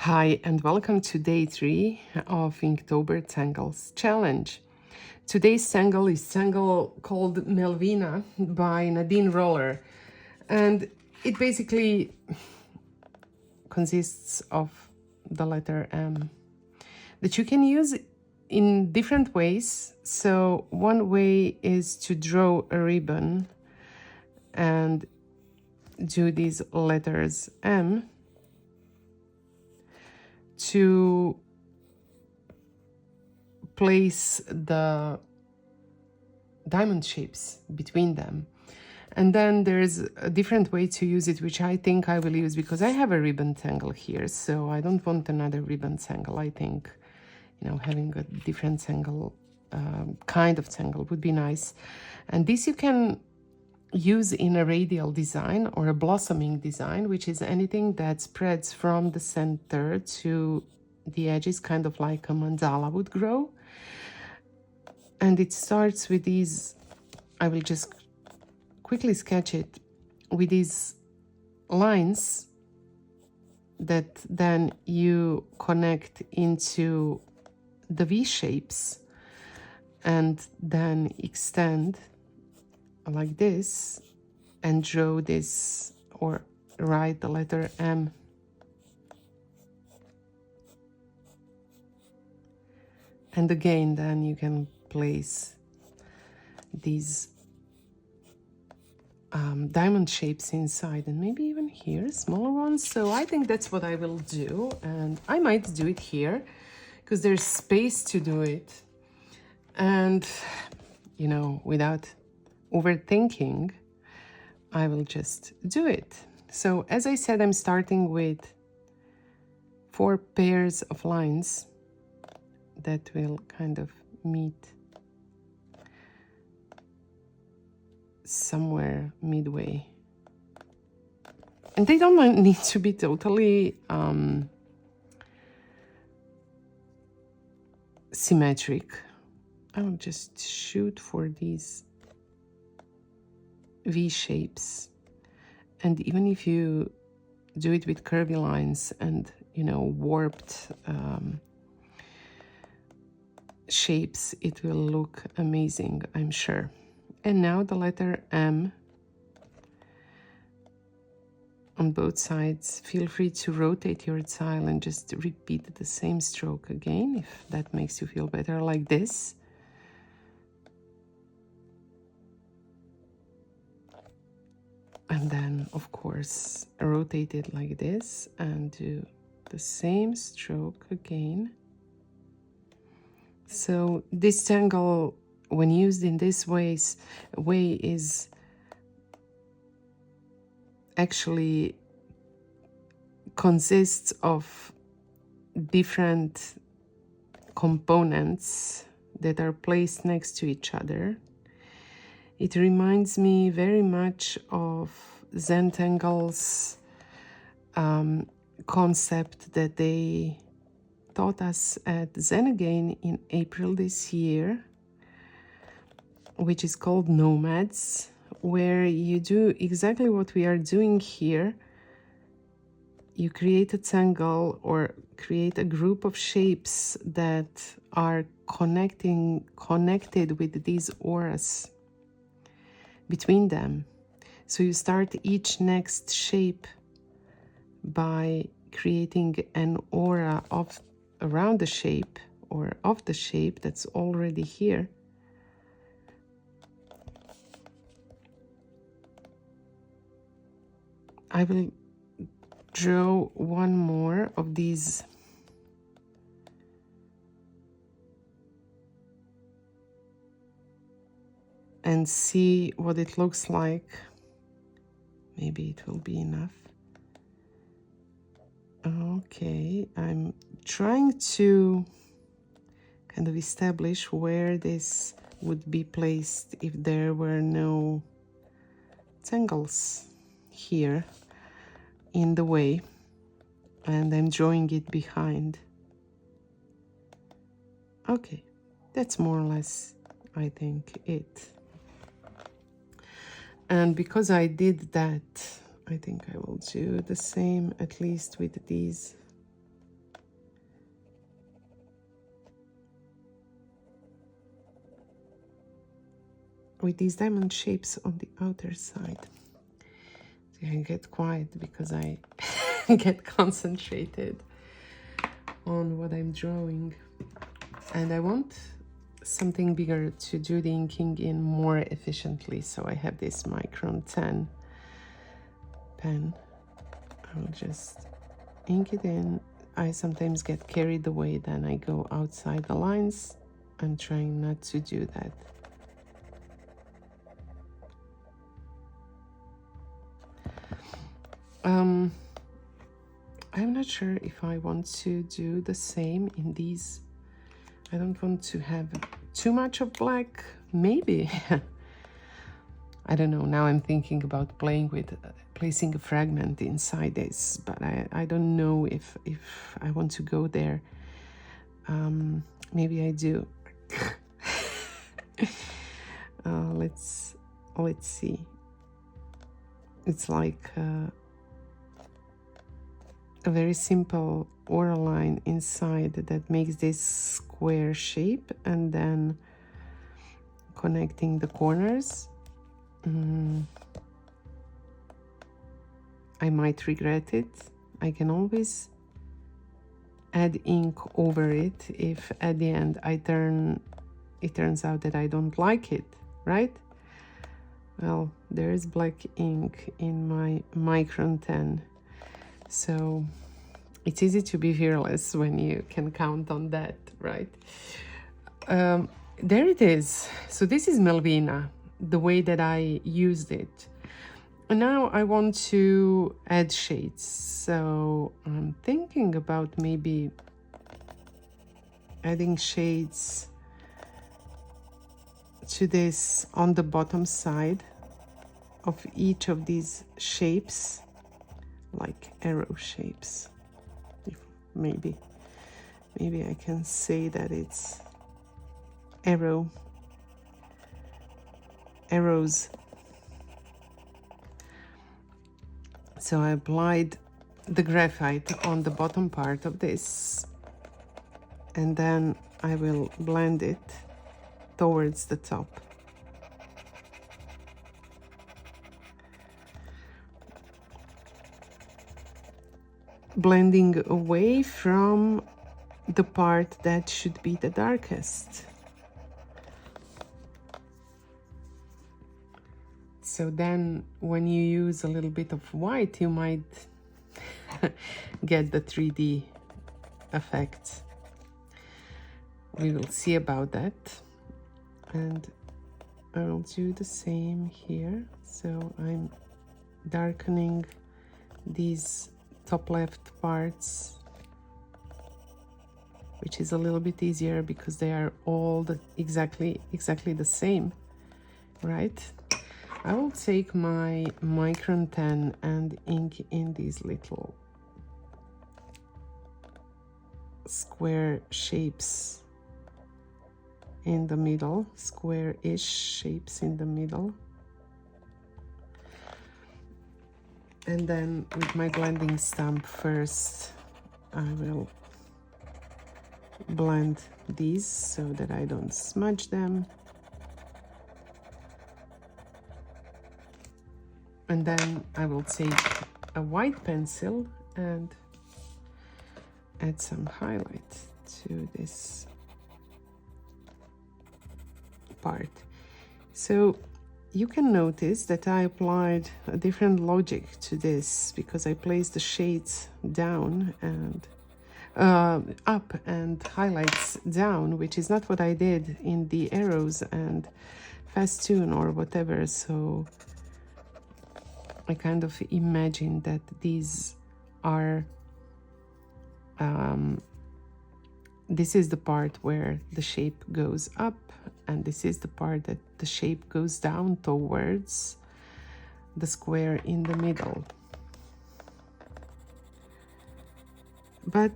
Hi and welcome to day 3 of Inktober Tangles challenge. Today's tangle is tangle called Melvina by Nadine Roller, and it basically consists of the letter M that you can use in different ways. So one way is to draw a ribbon and do these letters M to place the diamond shapes between them. And then there's a different way to use it, which I think I will use because I have a ribbon tangle here, so I don't want another ribbon tangle. I think, having a different tangle, kind of tangle would be nice. And this you can use in a radial design or a blossoming design, which is anything that spreads from the center to the edges, kind of like a mandala would grow. And it starts with these, I will just quickly sketch it, with these lines that then you connect into the V shapes and then extend like this and draw this or write the letter M. And again, then you can place these diamond shapes inside, and maybe even here, smaller ones. So I think that's what I will do, and I might do it here because there's space to do it. And, without overthinking, I will just do it. So as I said, I'm starting with 4 pairs of lines that will kind of meet somewhere midway. And they don't need to be totally symmetric. I will just shoot for these V shapes. And even if you do it with curvy lines and, warped shapes, it will look amazing, I'm sure. And now the letter M on both sides. Feel free to rotate your tile and just repeat the same stroke again if that makes you feel better, like this. And then, of course, rotate it like this and do the same stroke again. So this tangle, when used in this way, is actually consists of different components that are placed next to each other. It reminds me very much of Zentangle's concept that they taught us at Zen Again in April this year, which is called Nomads, where you do exactly what we are doing here. You create a tangle or create a group of shapes that are connected with these auras between them. So you start each next shape by creating an aura around the shape or of the shape that's already here. I will draw one more of these and see what it looks like. Maybe it will be enough. Okay, I'm trying to kind of establish where this would be placed if there were no tangles here in the way, and I'm drawing it behind. Okay, that's more or less, I think, it. And because I did that, I think I will do the same, at least with these with these diamond shapes on the outer side. So I get quiet because I get concentrated on what I'm drawing. And I want something bigger to do the inking in more efficiently. So I have this Micron 10 pen. I'll just ink it in. I sometimes get carried away, then I go outside the lines. I'm trying not to do that. I'm not sure if I want to do the same in these. I don't want to have too much of black, maybe. I don't know, now I'm thinking about playing with placing a fragment inside this, but I don't know if I want to go there. Maybe I do. Let's see. It's like a very simple oral line inside that makes this square shape, and then connecting the corners. I might regret it. I can always add ink over it if at the end it turns out that I don't like it, right? Well, there is black ink in my Micron 10, so it's easy to be fearless when you can count on that, right? There it is. So this is Melvina, the way that I used it. And now I want to add shades. So I'm thinking about maybe adding shades to this on the bottom side of each of these shapes, like arrow shapes. Maybe I can say that it's arrows. So I applied the graphite on the bottom part of this, and then I will blend it towards the top. Blending away from the part that should be the darkest. So then when you use a little bit of white, you might get the 3D effect. We will see about that. And I will do the same here. So I'm darkening these top left parts, which is a little bit easier because they are all exactly the same, right? I will take my Micron 10 and ink in these little square shapes in the middle, square-ish shapes in the middle. And then with my blending stump first, I will blend these so that I don't smudge them. And then I will take a white pencil and add some highlight to this part. So you can notice that I applied a different logic to this because I placed the shades down and up and highlights down, which is not what I did in the arrows and festoon or whatever. So I kind of imagine that these are this is the part where the shape goes up, and this is the part that the shape goes down towards the square in the middle. But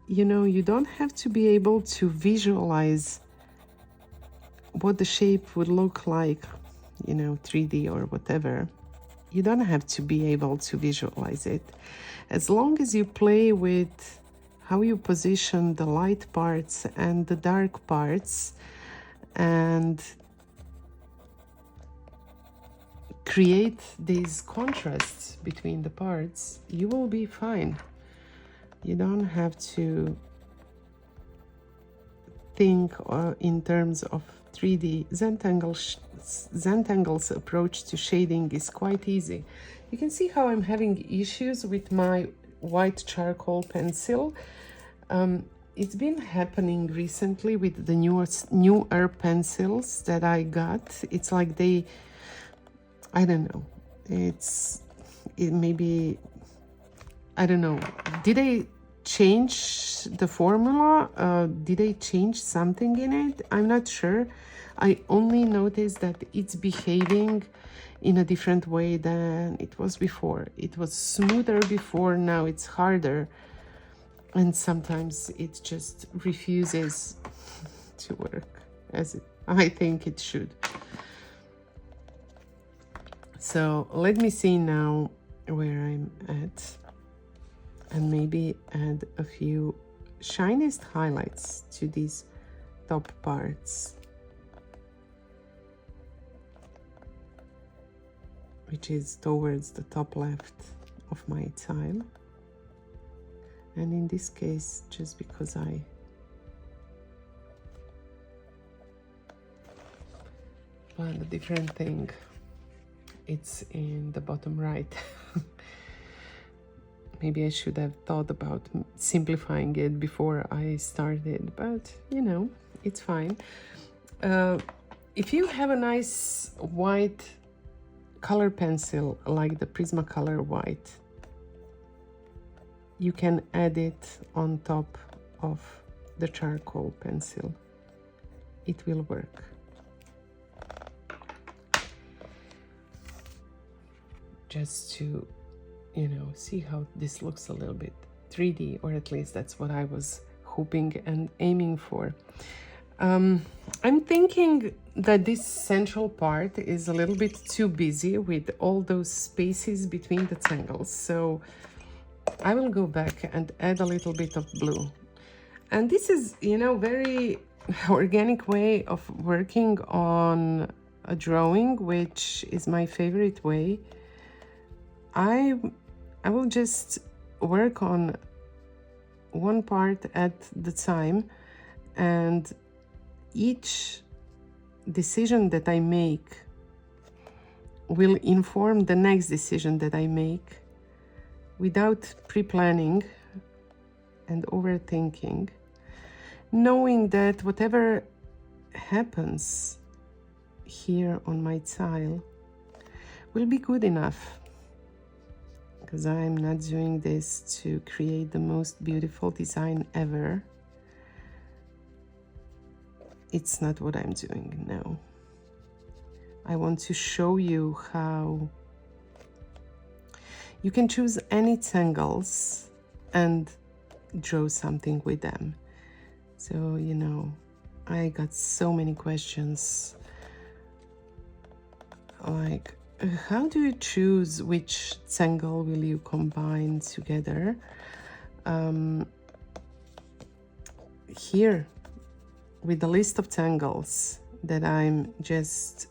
you know, you don't have to be able to visualize what the shape would look like, you know, 3D or whatever. You don't have to be able to visualize it. As long as you play with how you position the light parts and the dark parts, and create these contrasts between the parts, you will be fine. You don't have to think in terms of 3D. Zentangle's approach to shading is quite easy. You can see how I'm having issues with my white charcoal pencil. It's been happening recently with the newer pencils that I got. It's like they, I don't know, it maybe, I don't know, did they change the formula? Did they change something in it? I'm not sure. I only noticed that it's behaving in a different way than it was before. It was smoother before, now it's harder. And sometimes it just refuses to work as I think it should. So let me see now where I'm at, and maybe add a few shiniest highlights to these top parts, which is towards the top left of my tile. And in this case, just because I planned a different thing, it's in the bottom right. Maybe I should have thought about simplifying it before I started, but you know, it's fine. If you have a nice white color pencil like the Prismacolor white, you can add it on top of the charcoal pencil. It will work. Just to, you know, see how this looks a little bit 3D, or at least that's what I was hoping and aiming for. I'm thinking that this central part is a little bit too busy with all those spaces between the tangles. So I will go back and add a little bit of blue. And this is, you know, very organic way of working on a drawing, which is my favorite way. I will just work on one part at the time, and each decision that I make will inform the next decision that I make, without pre-planning and overthinking, knowing that whatever happens here on my tile will be good enough, because I'm not doing this to create the most beautiful design ever. It's not what I'm doing, no. I want to show you how you can choose any tangles and draw something with them. So, you know, I got so many questions like, how do you choose which tangle will you combine together? Here, with the list of tangles that I'm just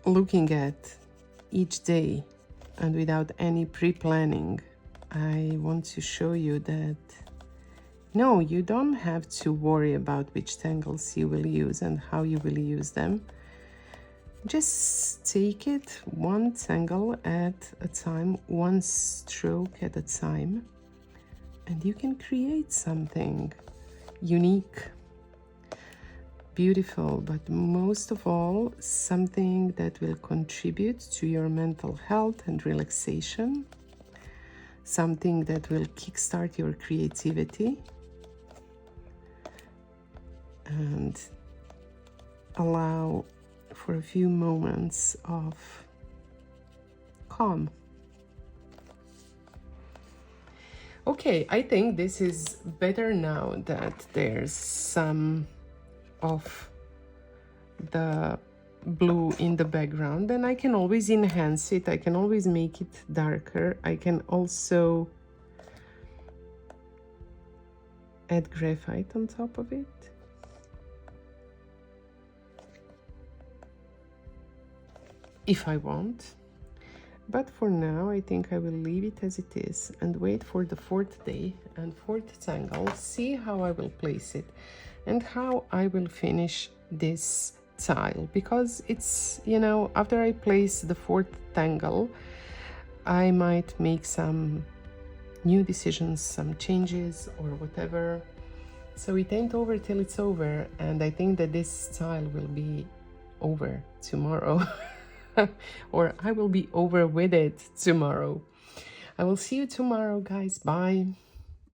looking at each day and without any pre-planning, I want to show you that no, you don't have to worry about which tangles you will use and how you will use them. Just take it one tangle at a time, one stroke at a time, and you can create something unique, beautiful, but most of all, something that will contribute to your mental health and relaxation, something that will kickstart your creativity and allow for a few moments of calm. Okay, I think this is better now that there's some of the blue in the background, and I can always enhance it. I can always make it darker. I can also add graphite on top of it. if I want. But for now, I think I will leave it as it is and wait for the 4th day and 4th tangle, see how I will place it and how I will finish this tile. Because it's, you know, after I place the 4th tangle, I might make some new decisions, some changes or whatever. So it ain't over till it's over, and I think that this tile will be over tomorrow. Or I will be over with it tomorrow. I will see you tomorrow, guys. Bye.